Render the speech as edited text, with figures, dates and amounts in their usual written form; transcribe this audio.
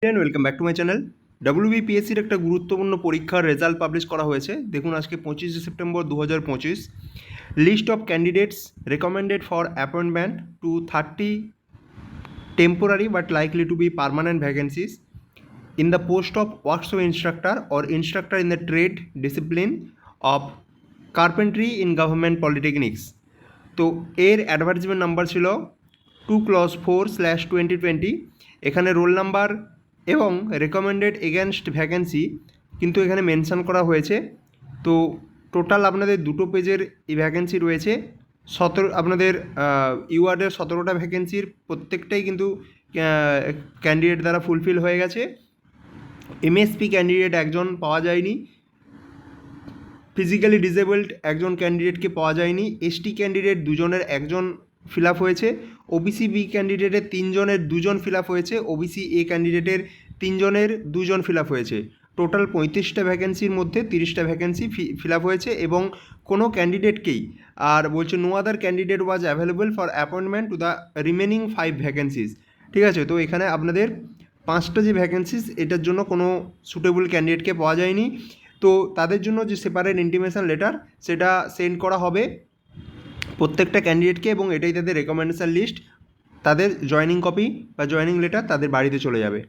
Welcome back to my channel. WBPSCর একটা গুরুত্বপূর্ণ পরীক্ষার রেজাল্ট পাবলিশ করা হয়েছে। দেখুন আজকে 25 September 2025। List of candidates recommended for appointment to 30 temporary but likely to be permanent vacancies in the post of workshop instructor or instructor in the trade discipline of carpentry in government polytechnics। তো এর advertisement number ছিল 2/4/2020। এখানে roll number এবং recommended against vacancy কিন্তু এখানে mention করা হয়েছে। তো টোটাল আপনাদের দুটো পেজের এই ভ্যাকেন্সি রয়েছে। আপনাদের ইউআরডের 17টা ভ্যাকেন্সির প্রত্যেকটাই কিন্তু ক্যান্ডিডেট দ্বারা ফুলফিল হয়ে গেছে। এমএসপি ক্যান্ডিডেট একজন পাওয়া যায়নি, ফিজিক্যালি ডিসেবলড একজন ক্যান্ডিডেটকে পাওয়া যায়নি, এসটি ক্যান্ডিডেট দুজনের একজন ফিল আপ হয়েছে, ওবিসি বি ক্যান্ডিডেটের 3 জনের 2 জন ফিল আপ হয়েছে, ওবিসি এ ক্যান্ডিডেটের 3 জনের 2 জন ফিল আপ হয়েছে। টোটাল 35টা ভ্যাকেন্সির মধ্যে 30টা ভ্যাকেন্সি ফিল আপ হয়েছে এবং কোনো ক্যান্ডিডেটকেই আর বলছে no other candidate was available for appointment to the remaining 5 vacancies. ঠিক আছে, তো এখানে আপনাদের 5টা যে ভ্যাকেন্সিস এটার জন্য কোনো সুটেবল ক্যান্ডিডেটকে পাওয়া যায়নি। তো তাদের জন্য যে সেপারেট ইন্টিমেশন লেটার সেটা সেন্ড করা হবে প্রত্যেকটা ক্যান্ডিডেটকে এবং এটাই তাদের রেকমেন্ডেশন লিস্ট, তাদের জয়নিং কপি বা জয়নিং লেটার তাদের বাড়িতে চলে যাবে।